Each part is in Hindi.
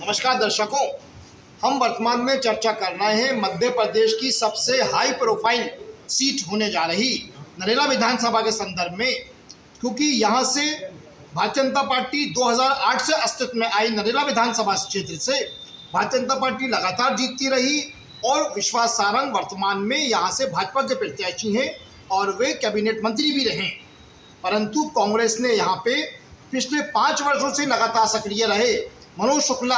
नमस्कार दर्शकों, हम वर्तमान में चर्चा कर रहे हैं मध्य प्रदेश की सबसे हाई प्रोफाइल सीट होने जा रही नरेला विधानसभा के संदर्भ में, क्योंकि यहां से भारतीय जनता पार्टी 2008 से अस्तित्व में आई नरेला विधानसभा क्षेत्र से भारतीय जनता पार्टी लगातार जीतती रही और विश्वास सारंग वर्तमान में यहां से भाजपा के प्रत्याशी हैं और वे कैबिनेट मंत्री भी रहे। परंतु कांग्रेस ने यहाँ पे पिछले 5 वर्षों से लगातार सक्रिय रहे मनोज शुक्ला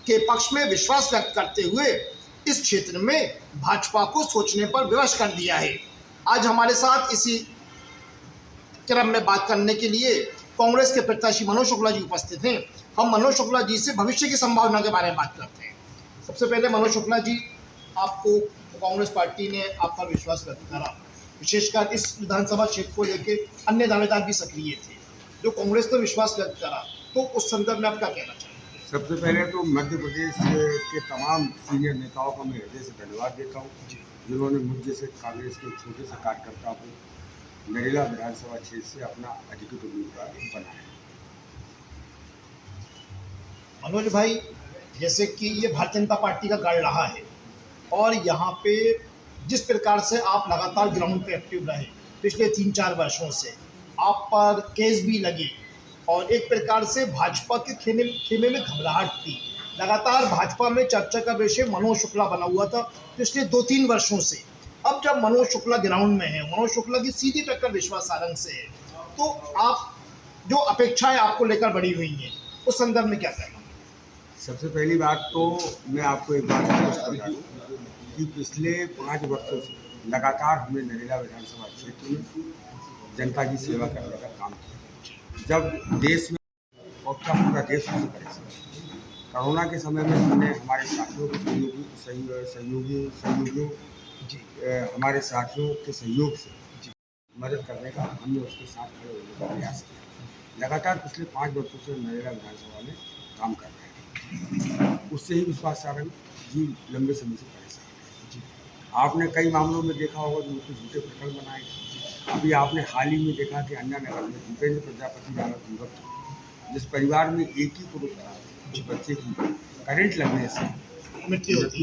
के पक्ष में विश्वास व्यक्त करते हुए इस क्षेत्र में भाजपा को सोचने पर विवश कर दिया है। आज हमारे साथ इसी क्रम में बात करने के लिए कांग्रेस के प्रत्याशी मनोज शुक्ला जी उपस्थित हैं। हम मनोज शुक्ला जी से भविष्य की संभावना के बारे में बात करते हैं। सबसे पहले मनोज शुक्ला जी, आपको कांग्रेस पार्टी ने आप पर विश्वास व्यक्त करा, विशेषकर इस विधानसभा क्षेत्र को लेकर अन्य दावेदार भी सक्रिय थे, जो कांग्रेस ने विश्वास व्यक्त करा, तो उस संदर्भ में आप क्या कहना चाहेंगे? सबसे पहले तो मध्य प्रदेश के तमाम सीनियर नेताओं को मैं हृदय से धन्यवाद देता हूँ, जिन्होंने मुझ जैसे कांग्रेस के छोटे से कार्यकर्ता को नरेला विधानसभा क्षेत्र से अपना अधिकृत उम्मीदवार बनाया। मनोज भाई, जैसे कि ये भारतीय जनता पार्टी का गढ़ रहा है और यहाँ पे जिस प्रकार से आप लगातार ग्राउंड पे एक्टिव रहे पिछले 3-4 वर्षों से, आप पर केस भी लगे और एक प्रकार से भाजपा के खेमे में घबराहट थी। लगातार भाजपा में चर्चा का विषय मनोज शुक्ला बना हुआ था पिछले 2-3 वर्षों से। अब जब मनोज शुक्ला ग्राउंड में है, मनोज शुक्ला की सीधी टक्कर विश्वास सारंग से है, तो आप जो अपेक्षाएं आपको लेकर बड़ी हुई हैं, उस संदर्भ में क्या कहना? सबसे पहली बात तो मैं आपको एक बात स्पष्ट बता दूँ कि पिछले 5 वर्षों से लगातार हमने नरेला विधानसभा क्षेत्र में जनता की सेवा करने का काम किया। जब देश में और क्या पूरा देश उससे परेशान, कोरोना के समय में हमने हमारे साथियों के सहयोगियों हमारे साथियों के सहयोग से मदद करने का, हमने उसके साथ खड़े होने का प्रयास किया। लगातार पिछले 5 वर्षों से नरेला विधानसभा में काम कर रहे हैं। उससे ही विश्वास सारंग जी लंबे समय से परेशान हैं। आपने कई मामलों में देखा होगा जो उनके झूठे प्रकरण बनाए। अभी आपने हाल ही में देखा कि अन्ना नगर में भूपेंद्र प्रजापति नामक युवक, जिस परिवार में एक ही पुरुष था, उस बच्चे की करंट लगने से मृत्यु होती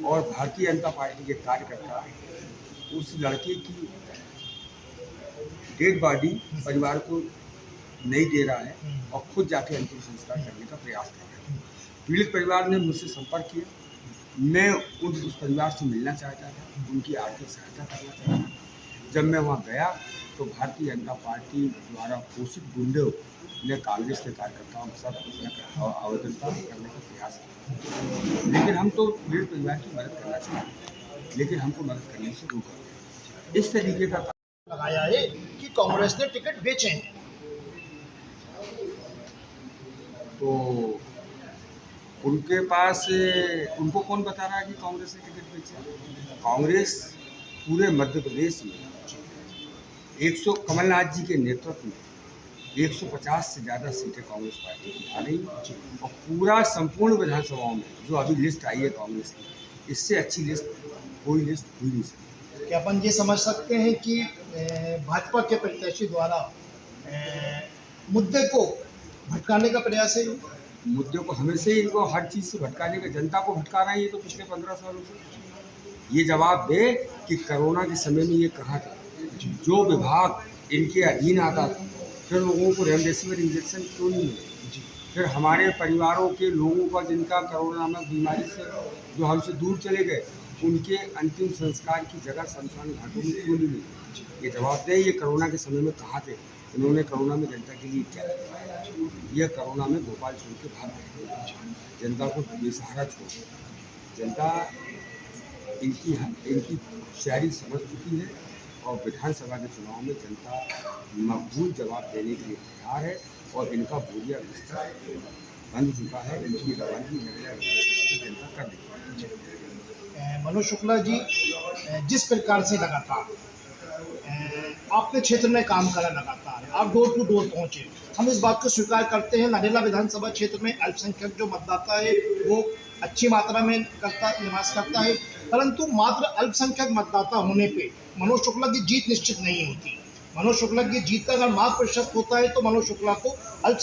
और भारतीय जनता पार्टी के कार्यकर्ता उस लड़के की डेड बॉडी परिवार को नहीं दे रहा है और खुद जाके अंतिम संस्कार करने का प्रयास कर रहे हैं। पीड़ित परिवार ने मुझसे संपर्क किया, मैं उस परिवार से मिलना चाहता था, उनकी आर्थिक सहायता करना चाहता था। जब मैं वहाँ गया तो भारतीय जनता पार्टी द्वारा पोषित गुंडों ने कांग्रेस के कार्यकर्ताओं के साथ आवेदन करने का प्रयास किया। लेकिन हम तो पीड़ित परिवार की मदद करना चाहते, लेकिन हमको मदद करने से रोका। इस तरीके का लगाया है कि कांग्रेस ने टिकट बेचे हैं, तो उनके पास उनको कौन बता रहा है कि कांग्रेस ने टिकट बेचे? कांग्रेस पूरे मध्य प्रदेश में 100 कमलनाथ जी के नेतृत्व में 150 से ज़्यादा सीटें कांग्रेस पार्टी की आ रही और पूरा संपूर्ण विधानसभाओं में जो अभी लिस्ट आई है कांग्रेस की, इससे अच्छी लिस्ट कोई लिस्ट हुई नहीं सकती। क्या अपन ये समझ सकते हैं कि भाजपा के प्रत्याशी द्वारा मुद्दे को भटकाने का प्रयास है? मुद्दे को हमेशा ही इनको हर चीज़ से भटकाने का, जनता को भटका रहा है ये तो पिछले 15 सालों से। ये जवाब दे कि कोरोना के समय में ये कहाँ था, जो विभाग इनके अधीन आता था, फिर लोगों को रेमडेसिविर इंजेक्शन क्यों नहीं मिले? फिर हमारे परिवारों के लोगों का जिनका कोरोना नामक बीमारी से जो हमसे दूर चले गए, उनके अंतिम संस्कार की जगह शमशान घाटों में क्यों नहीं मिली? ये जवाब दे, ये कोरोना के समय में कहाँ थे? इन्होंने कोरोना में जनता के लिए क्या किया? ये कोरोना में भोपाल छोड़ के भाग गए, जनता को बेसहारा छोड़। जनता इनकी शायरी समझ चुकी है और विधानसभा के चुनाव में जनता मकबूल जवाब देने के लिए तैयार है और इनका बोरिया बिस्तर बंद चुका है। इनकी रवानगी नरेला विधानसभा की जनता कर देगी। मनोज शुक्ला जी, जिस प्रकार से लगातार आपने क्षेत्र में काम करा, लगातार आप डोर टू डोर पहुँचे, हम इस बात को स्वीकार करते हैं नरेला विधानसभा क्षेत्र में अल्पसंख्यक जो मतदाता है वो अच्छी मात्रा में निवास करता है, परंतु मात्र अल्पसंख्यक मतदाता होने पे मनोज शुक्ला की जीत निश्चित नहीं होती। मनोज शुक्ला की जीत का अगर मार्ग प्रशस्त होता है तो मनोज शुक्ला को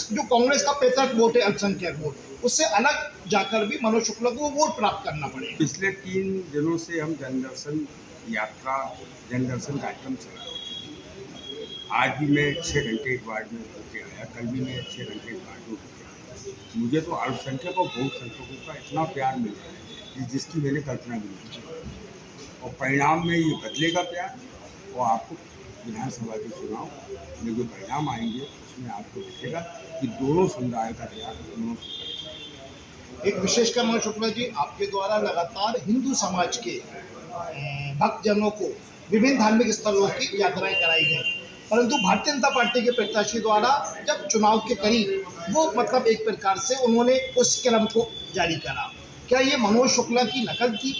जो कांग्रेस का 65 वोट है, अल्पसंख्यक वोट, उससे अलग जाकर भी मनोज शुक्ला को वोट प्राप्त करना पड़ेगा। पिछले 3 दिनों से हम जनदर्शन यात्रा, जनदर्शन कार्यक्रम चला रहे हैं। आज भी मैं 6 घंटे एक वार्ड में होके आया, कल भी मैं 6 घंटे एक वार्ड में होके आया। मुझे तो अल्पसंख्यक और बहुसंख्यकों का इतना प्यार मिल रहा है कि जिसकी मैंने कल्पना भी नहीं की। और परिणाम में ये बदलेगा प्यार, और आपको विधानसभा के चुनाव में जो परिणाम आएंगे उसमें आपको दिखेगा कि दोनों समुदाय का प्यार दोनों से। एक विशेषकर मनोज शुक्ला जी, आपके द्वारा लगातार हिंदू समाज के भक्तजनों को विभिन्न धार्मिक स्थलों की यात्राएं कराई गई, परंतु भारतीय जनता पार्टी के प्रत्याशी द्वारा जब चुनाव के करीब वो मतलब एक प्रकार से उन्होंने उस कलम को जारी करा। क्या ये मनोज शुक्ला की नकल थी?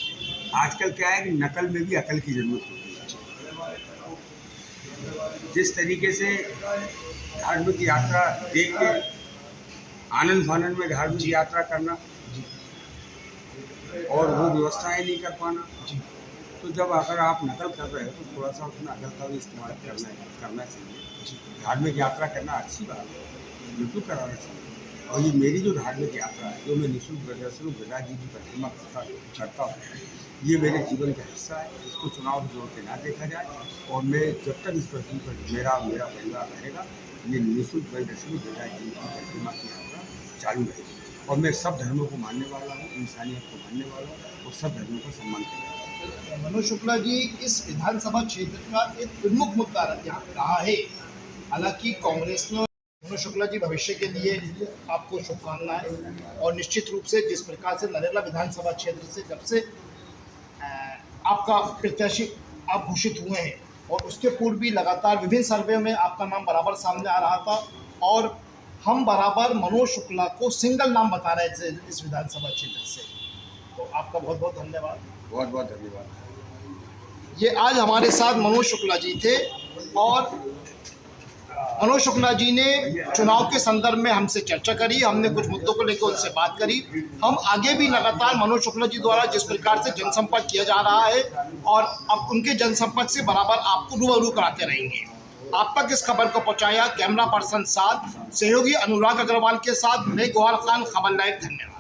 आजकल क्या है कि नकल में भी अकल की जरूरत होती है। जिस तरीके से धार्मिक यात्रा देख के आनंद फानंद में धार्मिक यात्रा करना और वो व्यवस्थाएं नहीं कर पाना, तो जब अगर आप नकल कर रहे हो तो थोड़ा सा उसमें अकल का भी इस्तेमाल करना चाहिए। धार्मिक यात्रा करना अच्छी बात है, बिल्कुल कराना चाहिए। और ये मेरी जो धार्मिक यात्रा है, जो मैं निःशुल्क प्रदर्शन गदा जी की प्रतिमा करता हूँ, ये मेरे जीवन का हिस्सा है। इसको चुनाव जोड़ के ना देखा जाए, और मैं जब तक इस पृथ्वी पर मेरा परिवार रहेगा, ये निःशुल्क प्रदर्शन गदा जी की प्रतिमा की यात्रा चालू रहेगी। और मैं सब धर्मों को मानने वाला हूँ, इंसानियत को मानने वाला हूँ, और सब धर्मों का सम्मान करने वाला हूँ। मनोज शुक्ला जी, इस विधानसभा क्षेत्र का एक प्रमुख मुद्दा रहा है। हालांकि कांग्रेस ने मनोज शुक्ला जी भविष्य के लिए आपको शुभकामनाएं, और निश्चित रूप से जिस प्रकार से नरेला विधानसभा क्षेत्र से जब से आपका प्रत्याशी आप घोषित हुए हैं, और उसके पूर्व भी लगातार विभिन्न सर्वे में आपका नाम बराबर सामने आ रहा था, और हम बराबर मनोज शुक्ला को सिंगल नाम बता रहे थे इस विधानसभा क्षेत्र से। तो आपका बहुत बहुत धन्यवाद। बहुत बहुत धन्यवाद। ये आज हमारे साथ मनोज शुक्ला जी थे, और मनोज शुक्ला जी ने चुनाव के संदर्भ में हमसे चर्चा करी, हमने कुछ मुद्दों को लेकर उनसे बात करी। हम आगे भी लगातार मनोज शुक्ला जी द्वारा जिस प्रकार से जनसंपर्क किया जा रहा है, और अब उनके जनसंपर्क से बराबर आपको रूबरू कराते रहेंगे। आप तक इस खबर को पहुंचाया कैमरा पर्सन साथ सहयोगी अनुराग अग्रवाल के साथ मैं गौहर खान, खबर लाइव। धन्यवाद।